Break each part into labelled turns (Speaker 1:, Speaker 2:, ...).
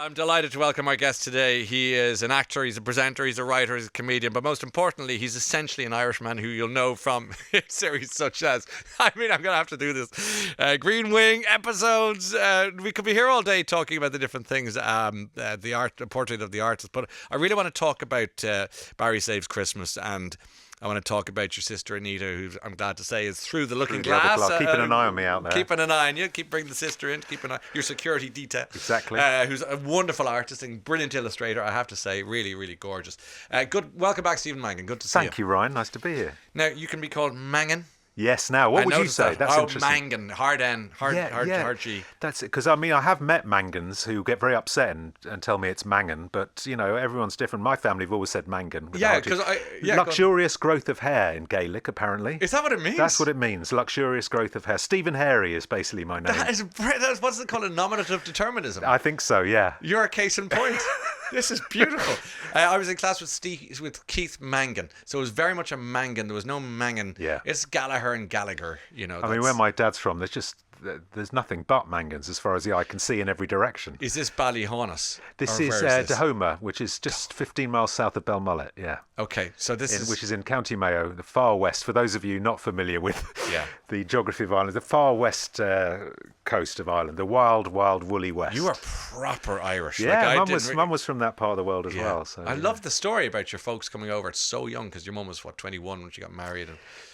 Speaker 1: I'm delighted to welcome our guest today. He is an actor, he's a presenter, he's a writer, he's a comedian, but most importantly, he's essentially an Irishman who you'll know from series such as, I'm going to have to do this, Green Wing episodes. We could be here all day talking about the different things, the art, the portrait of the artist, but I really want to talk about Barrie Saves Christmas, and I want to talk about your sister Anita, who I'm glad to say is through the looking glass.
Speaker 2: Keeping an eye on me out there.
Speaker 1: Keeping an eye on you. Keep bringing the sister in. Keep an eye. Your security detail.
Speaker 2: Exactly.
Speaker 1: Who's a wonderful artist and brilliant illustrator, I have to say. Really, really gorgeous. Welcome back, Stephen Mangan. Good to see you.
Speaker 2: Thank you, Ryan. Nice to be here.
Speaker 1: Now, you can be called Mangan.
Speaker 2: Yes, now, what would you say? That's interesting.
Speaker 1: Mangan, hard N, hard G.
Speaker 2: That's it, because I have met Mangans who get very upset and tell me it's Mangan, but, everyone's different. My family have always said Mangan. Luxurious growth of hair in Gaelic, apparently.
Speaker 1: Is that what it means?
Speaker 2: That's what it means, luxurious growth of hair. Stephen Hairy is basically my name.
Speaker 1: That's what's it called, a nominative determinism?
Speaker 2: I think so, yeah.
Speaker 1: You're a case in point. This is beautiful. I was in class with Keith Mangan, so it was very much a Mangan. There was no Mangan.
Speaker 2: Yeah.
Speaker 1: It's Gallagher and Gallagher.
Speaker 2: I mean, where my dad's from, there's nothing but Mangans as far as the eye can see in every direction.
Speaker 1: Is this Ballyhonus?
Speaker 2: This is Dahoma, which is just 15 miles south of Belmullet. Yeah.
Speaker 1: Okay, so which
Speaker 2: is in County Mayo, the far west. For those of you not familiar with the geography of Ireland, the far west coast of Ireland, the wild, woolly west.
Speaker 1: You are proper Irish.
Speaker 2: Yeah, Mum was from that part of the world as well. So
Speaker 1: I love the story about your folks coming over. It's so young because your mum was 21 when she got married.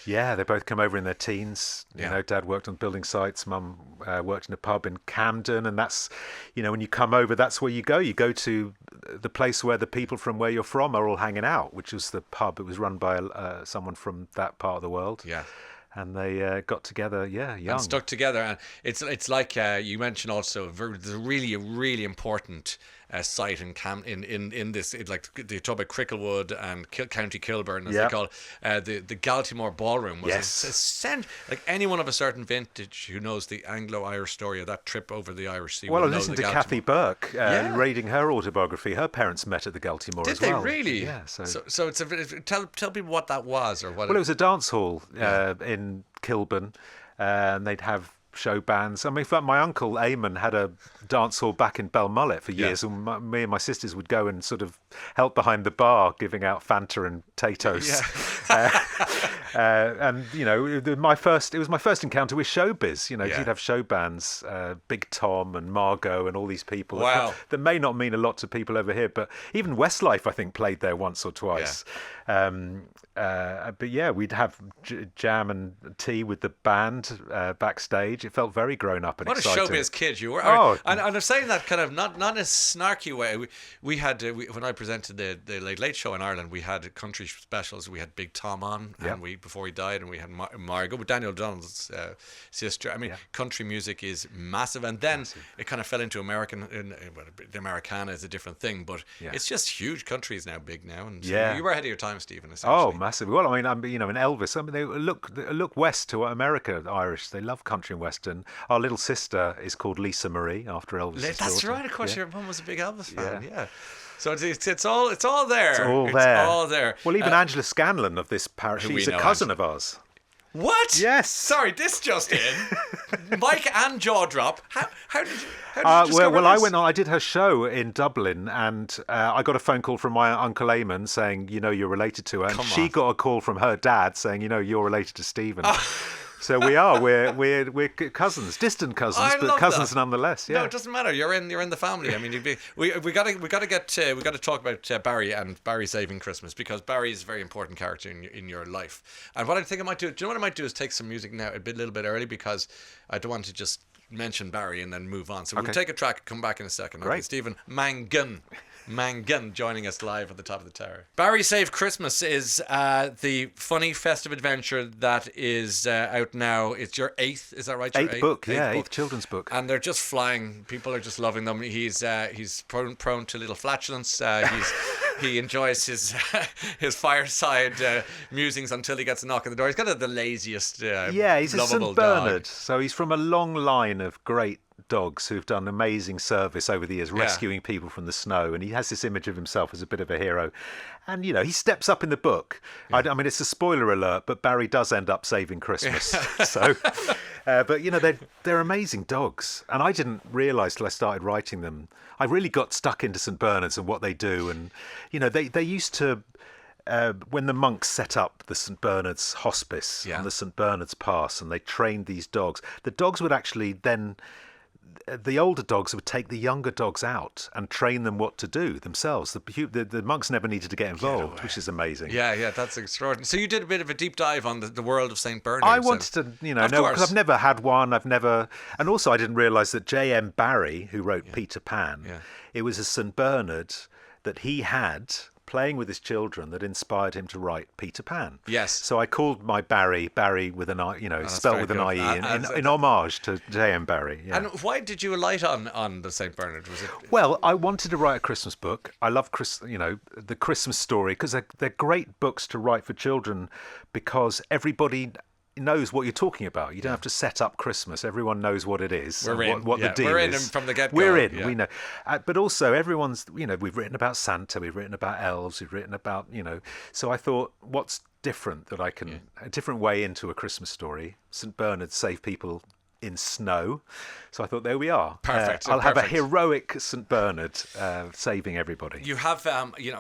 Speaker 2: Yeah, they both come over in their teens. Dad worked on building sites. Mum worked in a pub in Camden, and that's, when you come over, that's where you go. You go to the place where the people from where you're from are all hanging out, which was the pub. It was run by someone from that part of the world. Yeah. And they got together, young.
Speaker 1: And stuck together. And it's like you mentioned also, there's a really important site in this. It's like they talk about Cricklewood and County Kilburn, as they call it. The Galtymore Ballroom was like anyone of a certain vintage who knows the Anglo-Irish story of that trip over the Irish Sea.
Speaker 2: Well, I listened to Kathy Burke reading her autobiography. Her parents met at the Galtymore as well.
Speaker 1: Did they really?
Speaker 2: Yeah.
Speaker 1: So it's tell people what that was or what.
Speaker 2: Well, it was a dance hall in Kilburn, and they'd have show bands. I mean, in fact, my uncle Eamon had a dance hall back in Belmullet for years, and me and my sisters would go and sort of help behind the bar, giving out Fanta and Tato's. And it was my first encounter with showbiz. You'd have show bands, Big Tom and Margot and all these people.
Speaker 1: Wow.
Speaker 2: That may not mean a lot to people over here, but even Westlife, I think, played there once or twice. But we'd have jam and tea with the band backstage. It felt very grown up and exciting.
Speaker 1: What a showbiz kid you were! And I'm saying that kind of not in a snarky way. We had when I presented the Late Late Show in Ireland, we had country specials. We had Big Tom on, and before he died, and we had Margot, with Daniel O'Donnell's sister. I mean, country music is massive, and then it kind of fell into American. The Americana is a different thing, but it's just huge. Country is now big now, and you were ahead of your time, Stephen.
Speaker 2: Oh, massively. Well, I mean, in Elvis, they look west to America. Irish, they love country and western. Our little sister is called Lisa Marie after Elvis.
Speaker 1: That's right. Of course, your mum was a big Elvis fan. Yeah. So it's all there. It's all there.
Speaker 2: Well, even Angela Scanlon of this parish, she's a cousin of ours.
Speaker 1: What?
Speaker 2: Yes.
Speaker 1: Sorry, this just in. Mike and Jaw Drop. How did you?
Speaker 2: I did her show in Dublin, and I got a phone call from my uncle Eamon saying, you're related to her, and she got a call from her dad saying, you're related to Stephen. So we are. We're cousins, distant cousins, but cousins nonetheless. Yeah.
Speaker 1: No, it doesn't matter. You're in the family. I mean, we got to talk about Barrie and Barrie Saving Christmas, because Barrie is a very important character in your life. And what I think I might do, you know what I might do is take some music now a little bit early, because I don't want to just mention Barrie and then move on. So we'll take a track and come back in a second.
Speaker 2: Great.
Speaker 1: Okay, Stephen Mangan joining us live at the top of the tower. Barrie Save Christmas is the funny festive adventure that is out now. It's your eighth, is that right?
Speaker 2: Eighth book, eighth children's book.
Speaker 1: And they're just flying. People are just loving them. He's prone to little flatulence. He enjoys his fireside musings until he gets a knock on the door. He's got the laziest,
Speaker 2: he's a
Speaker 1: lovable
Speaker 2: St. Bernard.
Speaker 1: dog.
Speaker 2: So he's from a long line of great dogs who've done amazing service over the years, rescuing people from the snow, and he has this image of himself as a bit of a hero. And he steps up in the book. I mean, it's a spoiler alert, but Barrie does end up saving Christmas. So But they're amazing dogs, and I didn't realise till I started writing them. I really got stuck into St Bernards and what they do, and they used to. When the monks set up the St Bernard's Hospice on the St Bernard's Pass, and they trained these dogs, the dogs would actually then, the older dogs would take the younger dogs out and train them what to do themselves. The monks never needed to get involved, which is amazing.
Speaker 1: Yeah, that's extraordinary. So you did a bit of a deep dive on the world of St Bernard.
Speaker 2: I wanted to, know, because I've never had one. And also I didn't realise that J.M. Barrie, who wrote Peter Pan, it was a St Bernard that he had playing with his children that inspired him to write Peter Pan.
Speaker 1: Yes.
Speaker 2: So I called my Barrie with an I, spelled with an I-E in homage to J.M. Barrie. Yeah.
Speaker 1: And why did you alight on the St Bernard? Was it?
Speaker 2: Well, I wanted to write a Christmas book. I love the Christmas story, because they're great books to write for children, because everybody knows what you're talking about. You don't have to set up Christmas. Everyone knows what it is.
Speaker 1: We're in.
Speaker 2: What the deal
Speaker 1: We're in
Speaker 2: is.
Speaker 1: from the get-go.
Speaker 2: We're in. We know. But also everyone's, we've written about Santa, we've written about elves, we've written about, So I thought, what's different that I can, a different way into a Christmas story? St Bernard saved people in snow. So I thought, there we are.
Speaker 1: Perfect.
Speaker 2: I'll have a heroic St Bernard saving everybody.
Speaker 1: You have,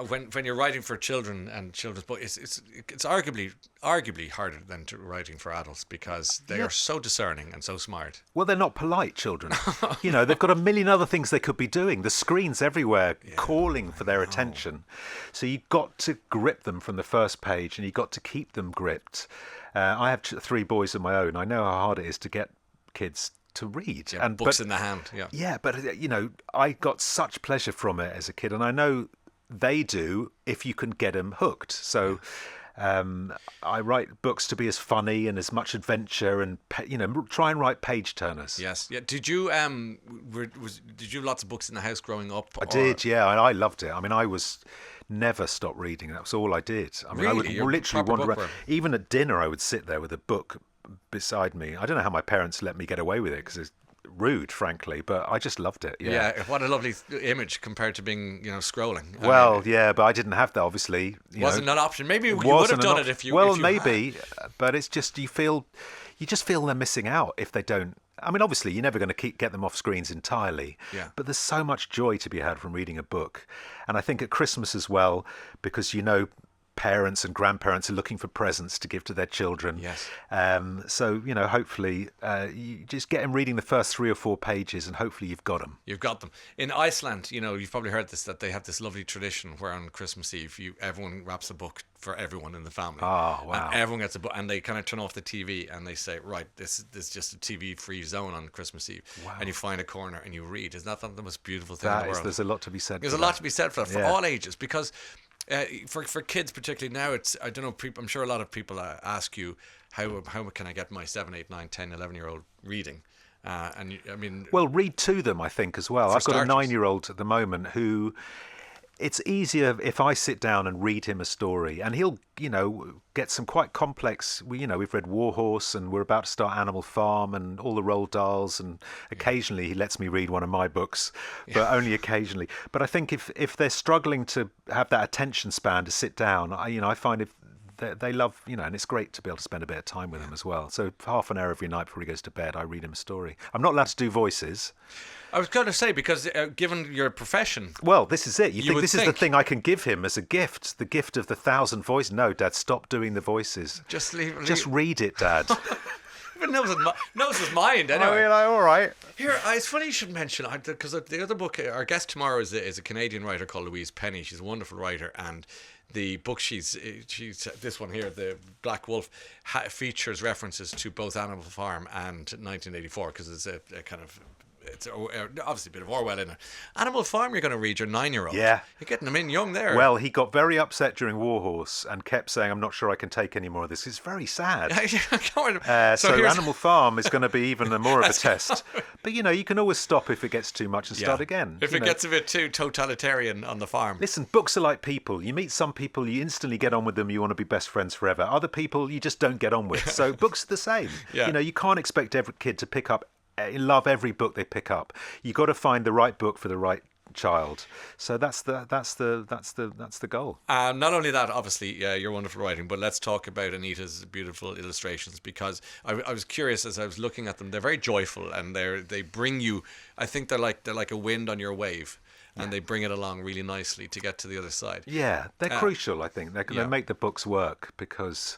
Speaker 1: when you're writing for children and children's books, it's arguably harder than writing for adults, because they are so discerning and so smart.
Speaker 2: Well, they're not polite children. They've got a million other things they could be doing. The screen's everywhere calling for their attention. So you've got to grip them from the first page, and you've got to keep them gripped. I have 3 boys of my own. I know how hard it is to get kids to read,
Speaker 1: and books in the hand.
Speaker 2: But I got such pleasure from it as a kid, and I know they do if you can get them hooked. So I write books to be as funny and as much adventure, and try and write page turners.
Speaker 1: Yes. Yeah. Did you did you have lots of books in the house growing up?
Speaker 2: I did. Yeah, and I loved it. I mean, I was never stopped reading. That was all I did. I mean,
Speaker 1: really?
Speaker 2: I would literally wander around.
Speaker 1: Bookworm.
Speaker 2: Even at dinner, I would sit there with a book beside me. I don't know how my parents let me get away with it, because it's rude, frankly, but I just loved it.
Speaker 1: Yeah, what a lovely image compared to being, scrolling.
Speaker 2: But I didn't have that, obviously.
Speaker 1: Wasn't an option. Maybe you would have done it if you.
Speaker 2: Well,
Speaker 1: if you
Speaker 2: maybe, but it's just you just feel they're missing out if they don't. I mean, obviously, you're never going to get them off screens entirely.
Speaker 1: Yeah.
Speaker 2: But there's so much joy to be had from reading a book, and I think at Christmas as well, because parents and grandparents are looking for presents to give to their children.
Speaker 1: Yes.
Speaker 2: So, hopefully you just get them reading the first 3 or 4 pages, and hopefully you've got them.
Speaker 1: You've got them. In Iceland, you've probably heard this, that they have this lovely tradition where on Christmas Eve, everyone wraps a book for everyone in the family.
Speaker 2: Oh, wow.
Speaker 1: And everyone gets a book, and they kind of turn off the TV, and they say, right, this is just a TV-free zone on Christmas Eve. Wow. And you find a corner and you read. Isn't that the most beautiful thing in the world?
Speaker 2: There's a lot to be said.
Speaker 1: There's a lot to be said for that, for all ages, because for kids particularly now, it's, I don't know, I'm sure a lot of people ask you, how can I get my 7, 8, 9, 10, 11-year-old reading?
Speaker 2: Well, read to them, I think, as well. I've got a 9-year-old at the moment who, it's easier if I sit down and read him a story, and he'll, get some quite complex. We've read War Horse, and we're about to start Animal Farm and all the Roald Dahls, and occasionally he lets me read one of my books, but only occasionally. But I think if they're struggling to have that attention span to sit down, I find if they love, and it's great to be able to spend a bit of time with him as well. So half an hour every night before he goes to bed, I read him a story. I'm not allowed to do voices.
Speaker 1: I was going to say, because given your profession...
Speaker 2: Well, this is it. You think this is the thing I can give him as a gift, the gift of the 1,000 voices. No, Dad, stop doing the voices.
Speaker 1: Just
Speaker 2: read it, Dad.
Speaker 1: Even knows his mind, anyway.
Speaker 2: I mean, all right.
Speaker 1: Here, it's funny you should mention, because the other book, our guest tomorrow is a Canadian writer called Louise Penny. She's a wonderful writer, and the book she's this one here, The Black Wolf, features references to both Animal Farm and 1984, because it's a kind of... It's obviously a bit of Orwell in it. Animal Farm, you're going to read your 9-year-old.
Speaker 2: Yeah.
Speaker 1: You're getting them in young there.
Speaker 2: Well, he got very upset during War Horse and kept saying, I'm not sure I can take any more of this. It's very sad. So Animal Farm is going to be even more of a test. But, you can always stop if it gets too much and start again.
Speaker 1: If it gets a bit too totalitarian on the farm.
Speaker 2: Listen, books are like people. You meet some people, you instantly get on with them, you want to be best friends forever. Other people, you just don't get on with. So books are the same.
Speaker 1: Yeah.
Speaker 2: You can't expect every kid to love every book they pick up. You've got to find the right book for the right child. So that's the goal.
Speaker 1: Not only that, obviously, your wonderful writing, but let's talk about Anita's beautiful illustrations, because I was curious as I was looking at them. They're very joyful, and they bring you. I think they're like a wind on your wave. And they bring it along really nicely to get to the other side.
Speaker 2: Yeah, they're crucial, I think. They make the books work, because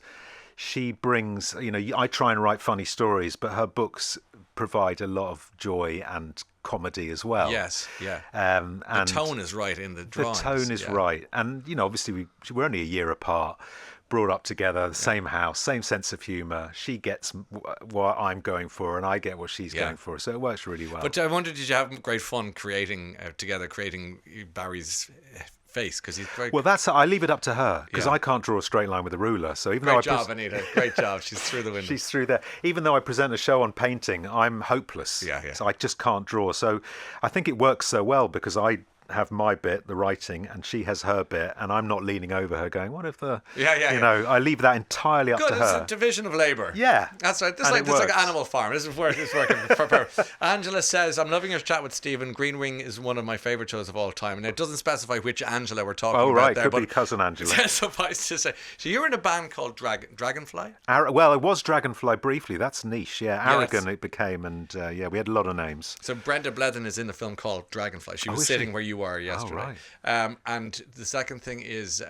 Speaker 2: she brings, I try and write funny stories, but her books provide a lot of joy and comedy as well.
Speaker 1: Yes, yeah.
Speaker 2: And
Speaker 1: the tone is right in the drawings.
Speaker 2: The tone is right. And, obviously we're only a year apart, brought up together, the same house, same sense of humour. She gets what I'm going for, and I get what she's going for. So it works really well.
Speaker 1: But I wondered, did you have great fun creating Barry's face? Because he's very...
Speaker 2: Well, I leave it up to her, because I can't draw a straight line with a ruler. So even
Speaker 1: Great job, Anita. Great job. She's through the window.
Speaker 2: She's through there. Even though I present a show on painting, I'm hopeless.
Speaker 1: Yeah.
Speaker 2: So I just can't draw. So I think it works so well, because I have my bit, the writing, and she has her bit, and I'm not leaning over her going, what if the... I leave that entirely up to her.
Speaker 1: It's a division of labour.
Speaker 2: Yeah.
Speaker 1: That's right. It's like Animal Farm. This is working for her. Angela says, I'm loving your chat with Stephen. Green Wing is one of my favourite shows of all time. And it doesn't specify which Angela we're talking about. Oh, right.
Speaker 2: Could be cousin Angela.
Speaker 1: Suffice to say. So you were in a band called Dragonfly?
Speaker 2: Well, it was Dragonfly briefly. That's niche. Yeah. Aragon it became. And we had a lot of names.
Speaker 1: So Brenda Bledden is in a film called Dragonfly. She was sitting where you were yesterday.
Speaker 2: Oh, right.
Speaker 1: And the second thing is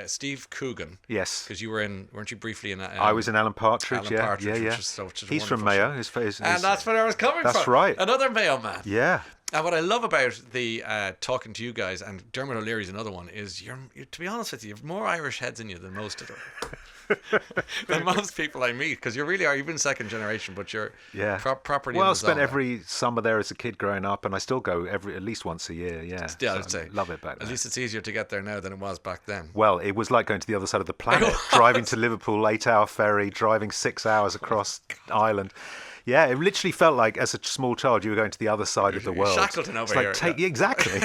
Speaker 1: Steve Coogan.
Speaker 2: Yes.
Speaker 1: Because you weren't you briefly in
Speaker 2: I was in Alan Partridge.
Speaker 1: Alan Partridge,
Speaker 2: yeah.
Speaker 1: Which is
Speaker 2: he's from Mayo.
Speaker 1: And that's where I was coming from.
Speaker 2: That's right.
Speaker 1: Another Mayo man.
Speaker 2: Yeah.
Speaker 1: And what I love about the talking to you guys, and Dermot O'Leary's another one, is you're to be honest with you, you have more Irish heads in you than most of them. Than most people I meet, because you really are. You've been second generation, but you're properly.
Speaker 2: Well, I spent every summer there as a kid growing up, and I still go at least once a year. Yeah,
Speaker 1: I'd say
Speaker 2: love it back then.
Speaker 1: At least it's easier to get there now than it was back then.
Speaker 2: Well, it was like going to the other side of the planet, driving to Liverpool, 8-hour ferry, driving 6 hours across Ireland. Yeah, it literally felt like, as a small child, you were going to the other side of the world.
Speaker 1: Shackleton over here.
Speaker 2: Exactly.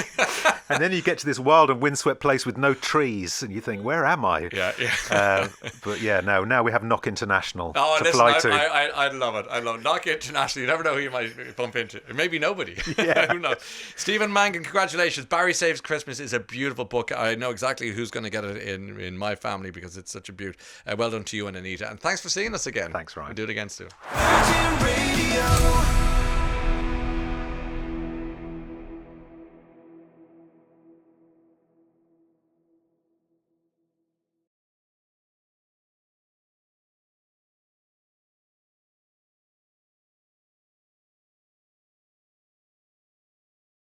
Speaker 2: And then you get to this wild and windswept place with no trees, and you think, where am I?
Speaker 1: Yeah.
Speaker 2: But now we have Knock International to
Speaker 1: listen,
Speaker 2: fly to.
Speaker 1: I love it. I love it. Knock International. You never know who you might bump into. Maybe nobody.
Speaker 2: Yeah.
Speaker 1: Who knows? Stephen Mangan, congratulations. Barrie Saves Christmas is a beautiful book. I know exactly who's going to get it in my family, because it's such a beaut. Well done to you and Anita. And thanks for seeing us again.
Speaker 2: Thanks, Ryan.
Speaker 1: We'll do it again soon.
Speaker 3: Radio.